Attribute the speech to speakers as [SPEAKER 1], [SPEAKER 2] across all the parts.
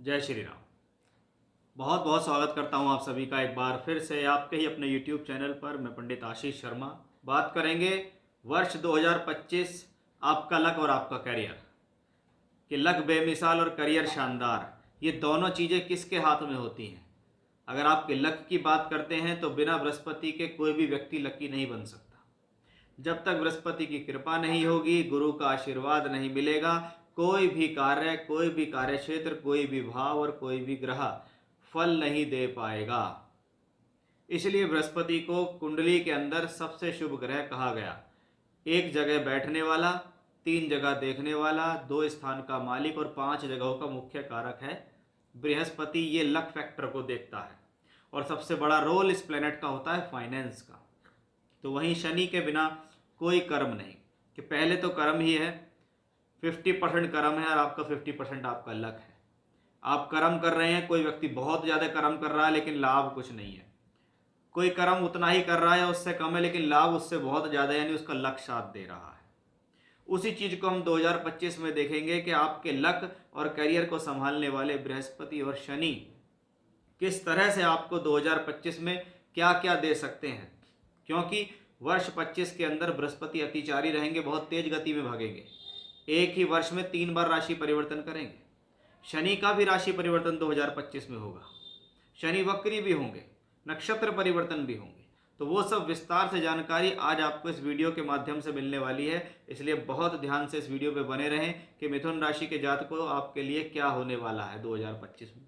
[SPEAKER 1] जय श्री राम। बहुत बहुत स्वागत करता हूं आप सभी का एक बार फिर से आपके ही अपने YouTube चैनल पर। मैं पंडित आशीष शर्मा। बात करेंगे वर्ष 2025 आपका लक और आपका करियर। कि लक बेमिसाल और करियर शानदार, ये दोनों चीज़ें किसके हाथ में होती हैं। अगर आपके लक की बात करते हैं तो बिना बृहस्पति के कोई भी व्यक्ति लकी नहीं बन सकता। जब तक बृहस्पति की कृपा नहीं होगी, गुरु का आशीर्वाद नहीं मिलेगा, कोई भी कार्य, कोई भी कार्य क्षेत्र, कोई भी भाव और कोई भी ग्रह फल नहीं दे पाएगा। इसलिए बृहस्पति को कुंडली के अंदर सबसे शुभ ग्रह कहा गया। एक जगह बैठने वाला, 3 जगह देखने वाला, 2 स्थान का मालिक और 5 जगहों का मुख्य कारक है बृहस्पति। ये लक फैक्टर को देखता है और सबसे बड़ा रोल इस प्लेनेट का होता है फाइनेंस का। तो वहीं शनि के बिना कोई कर्म नहीं, कि पहले तो कर्म ही है, 50% कर्म है और आपका 50% आपका लक है। आप कर्म कर रहे हैं, कोई व्यक्ति बहुत ज़्यादा कर्म कर रहा है लेकिन लाभ कुछ नहीं है। कोई कर्म उतना ही कर रहा है, उससे कम है लेकिन लाभ उससे बहुत ज़्यादा, यानी उसका लक साथ दे रहा है। उसी चीज़ को हम 2025 में देखेंगे कि आपके लक और करियर को संभालने वाले बृहस्पति और शनि किस तरह से आपको 2025 में क्या क्या दे सकते हैं। क्योंकि वर्ष 25 के अंदर बृहस्पति अतिचारी रहेंगे, बहुत तेज गति में भागेंगे। एक ही वर्ष में 3 बार राशि परिवर्तन करेंगे। शनि का भी राशि परिवर्तन 2025 में होगा। शनि वक्री भी होंगे, नक्षत्र परिवर्तन भी होंगे। तो वो सब विस्तार से जानकारी आज आपको इस वीडियो के माध्यम से मिलने वाली है। इसलिए बहुत ध्यान से इस वीडियो पे बने रहें कि मिथुन राशि के जातकों आपके लिए क्या होने वाला है 2025 में।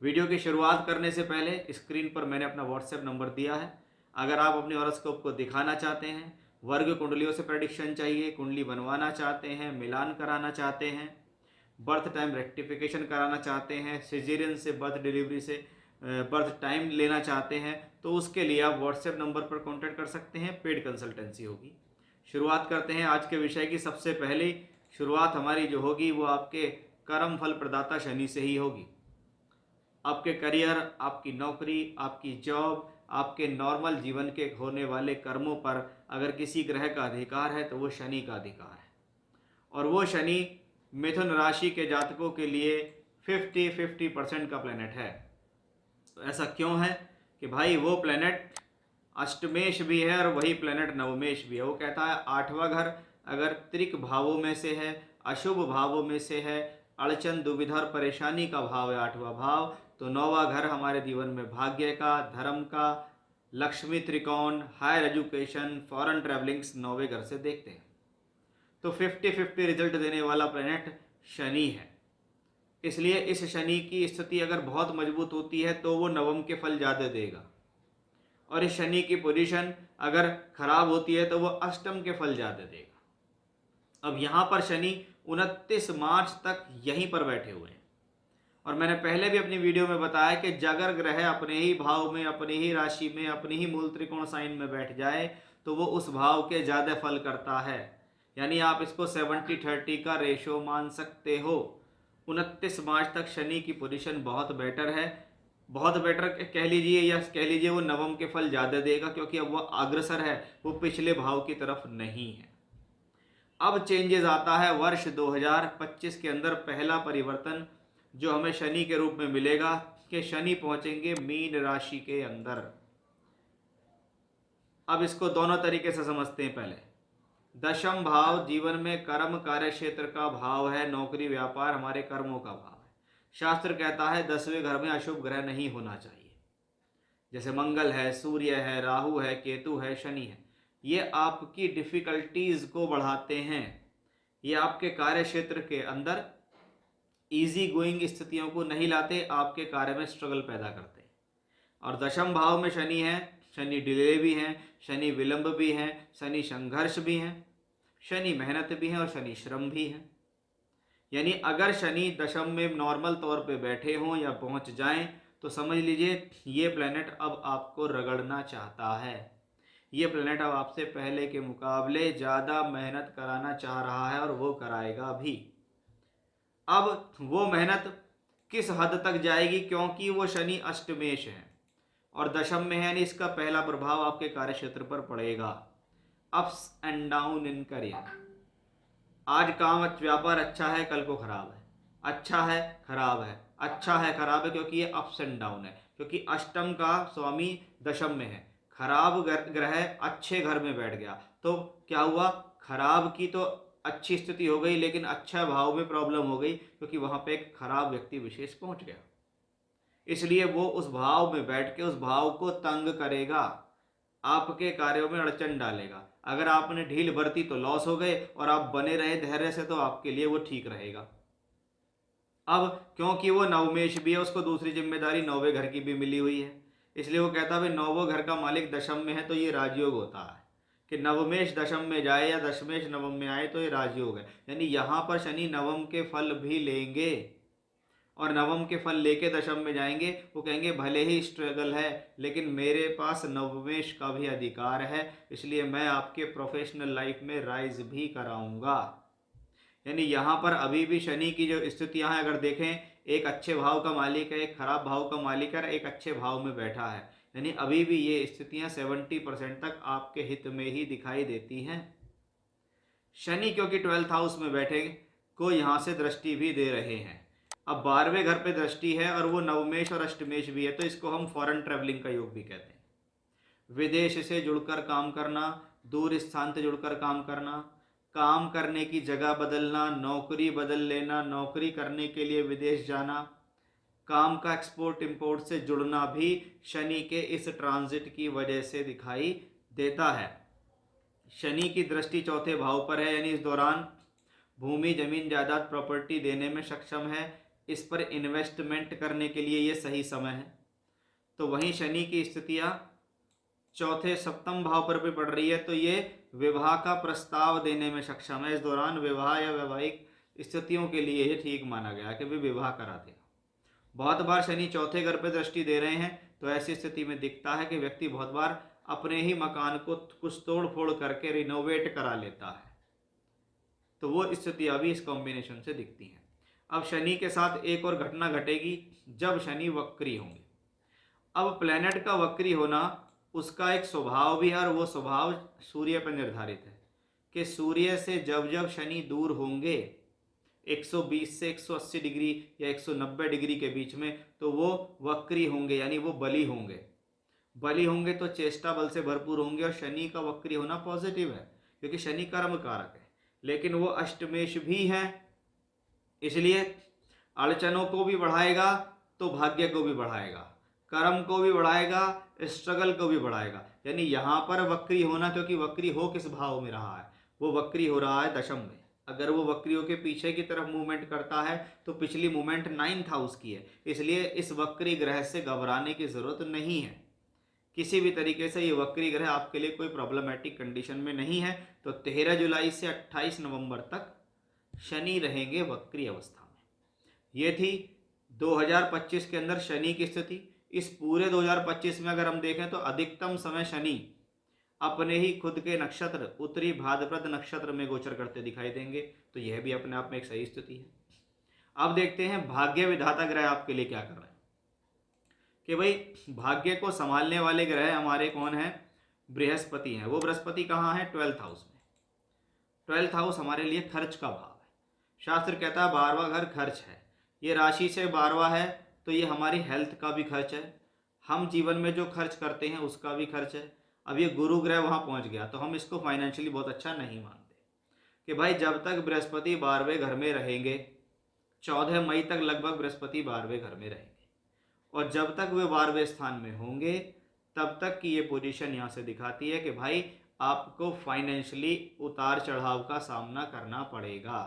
[SPEAKER 1] वीडियो की शुरुआत करने से पहले स्क्रीन पर मैंने अपना व्हाट्सएप नंबर दिया है। अगर आप अपने हॉरोस्कोप को दिखाना चाहते हैं, वर्ग कुंडलियों से प्रेडिक्शन चाहिए, कुंडली बनवाना चाहते हैं, मिलान कराना चाहते हैं, बर्थ टाइम रेक्टिफिकेशन कराना चाहते हैं, सिजेरियन से बर्थ डिलीवरी से बर्थ टाइम लेना चाहते हैं, तो उसके लिए आप व्हाट्सएप नंबर पर कांटेक्ट कर सकते हैं। पेड कंसल्टेंसी होगी। शुरुआत करते हैं आज के विषय की। सबसे पहले शुरुआत हमारी जो होगी वो आपके कर्म फल प्रदाता शनि से ही होगी। आपके करियर, आपकी नौकरी, आपकी जॉब, आपके नॉर्मल जीवन के होने वाले कर्मों पर अगर किसी ग्रह का अधिकार है तो वो शनि का अधिकार है। और वो शनि मिथुन राशि के जातकों के लिए 50-50% का प्लेनेट है। तो ऐसा क्यों है कि भाई वो प्लेनेट अष्टमेश भी है और वही प्लेनेट नवमेश भी है। वो कहता है 8वां घर अगर त्रिक भावों में से है, अशुभ भावों में से है, अड़चन दुविधा और परेशानी का भाव है 8वां भाव, तो 9वां घर हमारे जीवन में भाग्य का, धर्म का, लक्ष्मी त्रिकोण, हायर एजुकेशन, फॉरेन ट्रैवलिंग्स 9वें घर से देखते हैं। तो 50-50 रिजल्ट देने वाला प्लेनेट शनि है। इसलिए इस शनि की स्थिति अगर बहुत मजबूत होती है तो वो नवम के फल ज़्यादा देगा, और इस शनि की पोजीशन अगर खराब होती है तो वो अष्टम के फल ज़्यादा देगा। अब यहाँ पर शनि 29 मार्च तक यहीं पर बैठे हुए हैं। और मैंने पहले भी अपनी वीडियो में बताया कि अगर ग्रह अपने ही भाव में, अपनी ही राशि में, अपनी ही मूल त्रिकोण साइन में बैठ जाए तो वो उस भाव के ज़्यादा फल करता है। यानी आप इसको 70-30 का रेशो मान सकते हो। 29 मार्च तक शनि की पोजीशन बहुत बेटर है। बहुत बेटर कह लीजिए, या कह लीजिए वो नवम के फल ज़्यादा देगा, क्योंकि अब वो अग्रसर है, वो पिछले भाव की तरफ नहीं है। अब चेंजेस आता है वर्ष 2025 के अंदर। पहला परिवर्तन जो हमें शनि के रूप में मिलेगा कि शनि पहुंचेंगे मीन राशि के अंदर। अब इसको दोनों तरीके से समझते हैं। पहले दशम भाव जीवन में कर्म कार्य क्षेत्र का भाव है, नौकरी व्यापार हमारे कर्मों का भाव है। शास्त्र कहता है 10वें घर में अशुभ ग्रह नहीं होना चाहिए। जैसे मंगल है, सूर्य है, राहु है, केतु है, शनि है। ये आपकी डिफिकल्टीज को बढ़ाते हैं। ये आपके कार्य क्षेत्र के अंदर इजी गोइंग स्थितियों को नहीं लाते, आपके कार्य में स्ट्रगल पैदा करते हैं। और दशम भाव में शनि है, शनि डिले भी हैं, शनि विलंब भी हैं, शनि संघर्ष भी हैं, शनि मेहनत भी हैं और शनि श्रम भी हैं। यानी अगर शनि दशम में नॉर्मल तौर पे बैठे हों या पहुंच जाएं तो समझ लीजिए ये प्लेनेट अब आपको रगड़ना चाहता है। ये प्लेनेट अब आपसे पहले के मुकाबले ज़्यादा मेहनत कराना चाह रहा है और वो कराएगा भी। अब वो मेहनत किस हद तक जाएगी, क्योंकि वो शनि अष्टमेश है और दशम में है, यानी इसका पहला प्रभाव आपके कार्यक्षेत्र पर पड़ेगा। Ups and down in career. आज काम व्यापार अच्छा है, कल को खराब है, अच्छा है, खराब है, अच्छा है खराब है, क्योंकि ये अप्स एंड डाउन है, क्योंकि अष्टम का स्वामी दशम में है। खराब ग्रह अच्छे घर में बैठ गया तो क्या हुआ, खराब की तो अच्छी स्थिति हो गई, लेकिन अच्छा भाव में प्रॉब्लम हो गई, क्योंकि वहां पे एक खराब व्यक्ति विशेष पहुंच गया। इसलिए वो उस भाव में बैठ के उस भाव को तंग करेगा, आपके कार्यों में अड़चन डालेगा। अगर आपने ढील बरती तो लॉस हो गए, और आप बने रहे धैर्य से तो आपके लिए वो ठीक रहेगा। अब क्योंकि वो नवमेश भी है, उसको दूसरी जिम्मेदारी नौवे घर की भी मिली हुई है, इसलिए वो कहता है भाई नौवो घर का मालिक दशम में है तो ये राजयोग होता है कि नवमेश दशम में जाए या दशमेश नवम में आए तो ये राजयोग है। यानी यहाँ पर शनि नवम के फल भी लेंगे, और नवम के फल लेके दशम में जाएंगे। वो कहेंगे भले ही स्ट्रगल है, लेकिन मेरे पास नवमेश का भी अधिकार है, इसलिए मैं आपके प्रोफेशनल लाइफ में राइज भी कराऊंगा। यानी यहाँ पर अभी भी शनि की जो स्थितियां हैं, अगर देखें, एक अच्छे भाव का मालिक है, एक खराब भाव का मालिक है, एक अच्छे भाव में बैठा है। यानी अभी भी ये स्थितियां 70% तक आपके हित में ही दिखाई देती हैं। शनि क्योंकि 12th हाउस में बैठे को यहाँ से दृष्टि भी दे रहे हैं। अब 12वें घर पे दृष्टि है और वो नवमेश और अष्टमेश भी है, तो इसको हम फॉरेन ट्रेवलिंग का योग भी कहते हैं। विदेश से जुड़कर काम करना, दूर स्थान से जुड़कर काम करना, काम करने की जगह बदलना, नौकरी बदल लेना, नौकरी करने के लिए विदेश जाना, काम का एक्सपोर्ट इंपोर्ट से जुड़ना भी शनि के इस ट्रांजिट की वजह से दिखाई देता है। शनि की दृष्टि चौथे भाव पर है, यानी इस दौरान भूमि जमीन जायदाद प्रॉपर्टी देने में सक्षम है, इस पर इन्वेस्टमेंट करने के लिए ये सही समय है। तो वहीं शनि की स्थितियां चौथे सप्तम भाव पर भी पड़ रही है, तो ये विवाह का प्रस्ताव देने में सक्षम है। इस दौरान विवाह या वैवाहिक स्थितियों के लिए ये ठीक माना गया कि वे विवाह करा देगा। बहुत बार शनि चौथे घर पर दृष्टि दे रहे हैं, तो ऐसी स्थिति में दिखता है कि व्यक्ति बहुत बार अपने ही मकान को कुछ तोड़ फोड़ करके रिनोवेट करा लेता है। तो वो स्थिति अभी इस कॉम्बिनेशन से दिखती हैं। अब शनि के साथ एक और घटना घटेगी जब शनि वक्री होंगे। अब प्लेनेट का वक्री होना, उसका एक स्वभाव भी है, और वो स्वभाव सूर्य पर निर्धारित है कि सूर्य से जब जब शनि दूर होंगे 120 से 180 डिग्री या 190 डिग्री के बीच में, तो वो वक्री होंगे, यानी वो बली होंगे। बली होंगे तो चेष्टा बल से भरपूर होंगे, और शनि का वक्री होना पॉजिटिव है, क्योंकि शनि कर्म कारक है, लेकिन वो अष्टमेश भी है, इसलिए अड़चनों को भी बढ़ाएगा तो भाग्य को भी बढ़ाएगा, कर्म को भी बढ़ाएगा, स्ट्रगल को भी बढ़ाएगा। यानी यहाँ पर वक्री होना, क्योंकि वक्री हो किस भाव में रहा है, वो वक्री हो रहा है दशम में। अगर वो वक्रियों के पीछे की तरफ मूवमेंट करता है तो पिछली मूवमेंट 9th हाउस की है, इसलिए इस वक्री ग्रह से घबराने की जरूरत नहीं है। किसी भी तरीके से ये वक्री ग्रह आपके लिए कोई प्रॉब्लमेटिक कंडीशन में नहीं है। तो 13 जुलाई से 28 नवंबर तक शनि रहेंगे वक्री अवस्था में। ये थी 2025 के अंदर शनि की स्थिति। इस पूरे 2025 में अगर हम देखें तो अधिकतम समय शनि अपने ही खुद के नक्षत्र उत्तरी भाद्रपद नक्षत्र में गोचर करते दिखाई देंगे, तो यह भी अपने आप में एक सही स्थिति है। अब देखते हैं भाग्य विधाता ग्रह आपके लिए क्या कर रहे हैं, कि भाई भाग्य को संभालने वाले ग्रह हमारे कौन है, बृहस्पति हैं। वो बृहस्पति कहाँ है, 12th हाउस में। 12th हाउस हमारे लिए खर्च का भाव है। शास्त्र कहता है 12वां घर खर्च है, ये राशि से 12वां है, तो ये हमारी हेल्थ का भी खर्च है, हम जीवन में जो खर्च करते हैं उसका भी खर्च है। अब ये गुरु ग्रह वहाँ पहुँच गया तो हम इसको फाइनेंशियली बहुत अच्छा नहीं मानते कि भाई जब तक बृहस्पति 12वें घर में रहेंगे, 14 मई तक लगभग बृहस्पति 12वें घर में रहेंगे, और जब तक वे 12वें स्थान में होंगे तब तक की ये पोजीशन यहाँ से दिखाती है कि भाई आपको फाइनेंशियली उतार चढ़ाव का सामना करना पड़ेगा।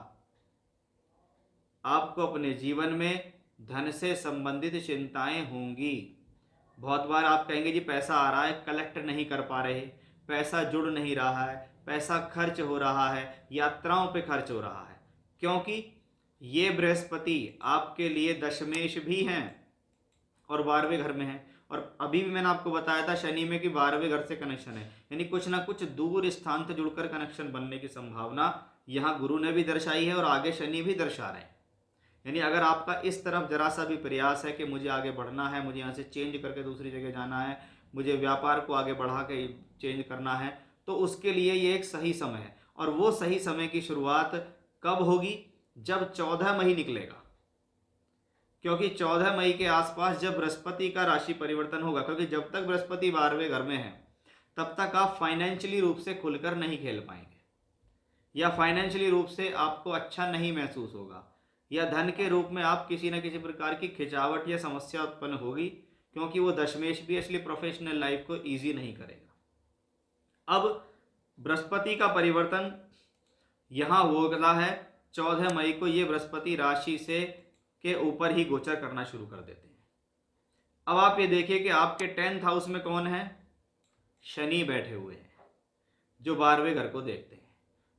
[SPEAKER 1] आपको अपने जीवन में धन से संबंधित चिंताएं होंगी। बहुत बार आप कहेंगे जी पैसा आ रहा है, कलेक्ट नहीं कर पा रहे, पैसा जुड़ नहीं रहा है, पैसा खर्च हो रहा है, यात्राओं पे खर्च हो रहा है, क्योंकि ये बृहस्पति आपके लिए दशमेश भी हैं और 12वें घर में है। और अभी भी मैंने आपको बताया था शनि में कि 12वें घर से कनेक्शन है, यानी कुछ ना कुछ दूर स्थान से जुड़कर कनेक्शन बनने की संभावना यहाँ गुरु ने भी दर्शाई है और आगे शनि भी दर्शा रहे हैं। यानी अगर आपका इस तरफ जरा सा भी प्रयास है कि मुझे आगे बढ़ना है, मुझे यहाँ से चेंज करके दूसरी जगह जाना है, मुझे व्यापार को आगे बढ़ा के चेंज करना है, तो उसके लिए ये एक सही समय है। और वो सही समय की शुरुआत कब होगी, जब 14 मई निकलेगा। क्योंकि 14 मई के आसपास जब बृहस्पति का राशि परिवर्तन होगा, क्योंकि जब तक बृहस्पति 12वें घर में है तब तक आप फाइनेंशियली रूप से खुलकर नहीं खेल पाएंगे, या फाइनेंशियली रूप से आपको अच्छा नहीं महसूस होगा, या धन के रूप में आप किसी न किसी प्रकार की खिंचावट या समस्या उत्पन्न होगी, क्योंकि वो दशमेश भी इसलिए प्रोफेशनल लाइफ को ईजी नहीं करेगा। अब बृहस्पति का परिवर्तन यहाँ हो गया है 14 मई को, ये बृहस्पति राशि से के ऊपर ही गोचर करना शुरू कर देते हैं। अब आप ये देखिए कि आपके 10th हाउस में कौन है, शनि बैठे हुए हैं जो 12वें घर को देखते हैं।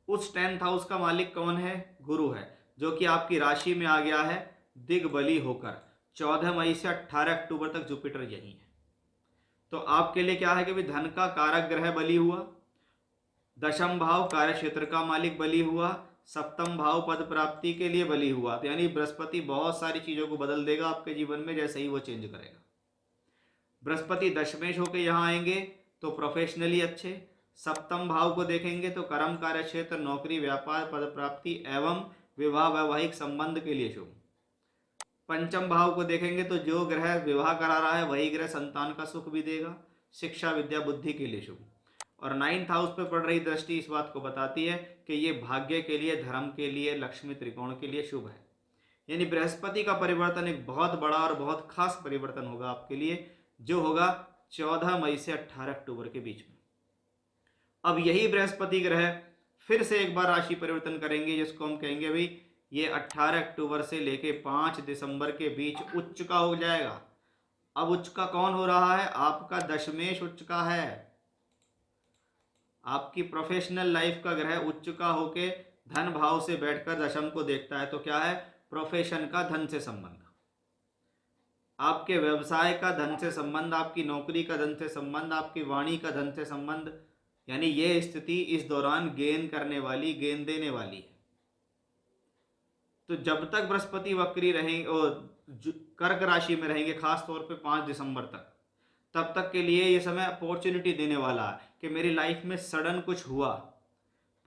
[SPEAKER 1] उस 10th हाउस का मालिक कौन है, गुरु है, जो कि आपकी राशि में आ गया है दिग्बली होकर। 14 मई से 18 अक्टूबर तक जुपिटर यही है। तो आपके लिए क्या है कि भाई धन का कारक ग्रह बली हुआ, दशम भाव कार्य क्षेत्र का मालिक बली हुआ, सप्तम भाव पद प्राप्ति के लिए बली हुआ। तो यानी बृहस्पति बहुत सारी चीजों को बदल देगा आपके जीवन में जैसे ही वो चेंज करेगा। बृहस्पति दशमेश होकर यहाँ आएंगे तो प्रोफेशनली अच्छे, सप्तम भाव को देखेंगे तो कर्म कार्य क्षेत्र, नौकरी, व्यापार, पद प्राप्ति एवं विवाह वैवाहिक संबंध के लिए शुभ। पंचम भाव को देखेंगे तो जो ग्रह विवाह करा रहा है वही ग्रह संतान का सुख भी देगा, शिक्षा विद्या बुद्धि के लिए शुभ। और 9th हाउस पे पड़ रही दृष्टि इस बात को बताती है कि ये भाग्य के लिए, धर्म के लिए, लक्ष्मी त्रिकोण के लिए शुभ है। यानी बृहस्पति का परिवर्तन एक बहुत बड़ा और बहुत खास परिवर्तन होगा आपके लिए, जो होगा 14 मई से 18 अक्टूबर के बीच में। अब यही बृहस्पति ग्रह फिर से एक बार राशि परिवर्तन करेंगे, जिसको हम कहेंगे भाई ये 18 अक्टूबर से लेके 5 दिसंबर के बीच उच्च का हो जाएगा। अब उच्च का कौन हो रहा है, आपका दशमेश उच्च का है। आपकी प्रोफेशनल लाइफ का ग्रह उच्च का होके धन भाव से बैठकर दशम को देखता है। तो क्या है, प्रोफेशन का धन से संबंध, आपके व्यवसाय का धन से संबंध, आपकी नौकरी का धन से संबंध, आपकी वाणी का धन से संबंध। यानी ये स्थिति इस दौरान गेन करने वाली, गेन देने वाली है। तो जब तक बृहस्पति वक्री रहेंगे और कर्क राशि में रहेंगे, खास तौर पे 5 दिसंबर तक, तब तक के लिए ये समय अपॉर्चुनिटी देने वाला है कि मेरी लाइफ में सडन कुछ हुआ,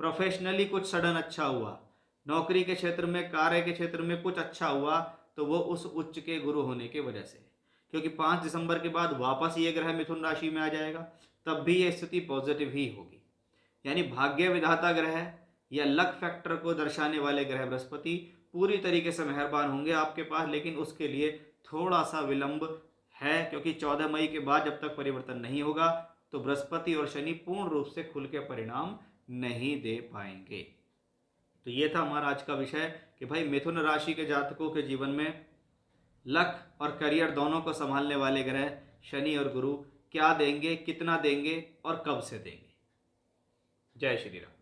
[SPEAKER 1] प्रोफेशनली कुछ सडन अच्छा हुआ, नौकरी के क्षेत्र में, कार्य के क्षेत्र में कुछ अच्छा हुआ, तो वो उस उच्च के गुरु होने की वजह से। क्योंकि 5 दिसंबर के बाद वापस ये ग्रह मिथुन राशि में आ जाएगा, तब भी ये स्थिति पॉजिटिव ही होगी। यानी भाग्य विधाता ग्रह या लक फैक्टर को दर्शाने वाले ग्रह बृहस्पति पूरी तरीके से मेहरबान होंगे आपके पास, लेकिन उसके लिए थोड़ा सा विलंब है, क्योंकि 14 मई के बाद जब तक परिवर्तन नहीं होगा तो बृहस्पति और शनि पूर्ण रूप से खुल के परिणाम नहीं दे पाएंगे। तो ये था हमारा आज का विषय कि भाई मिथुन राशि के जातकों के जीवन में लक और करियर दोनों को संभालने वाले ग्रह शनि और गुरु क्या देंगे, कितना देंगे और कब से देंगे। जय श्री राम।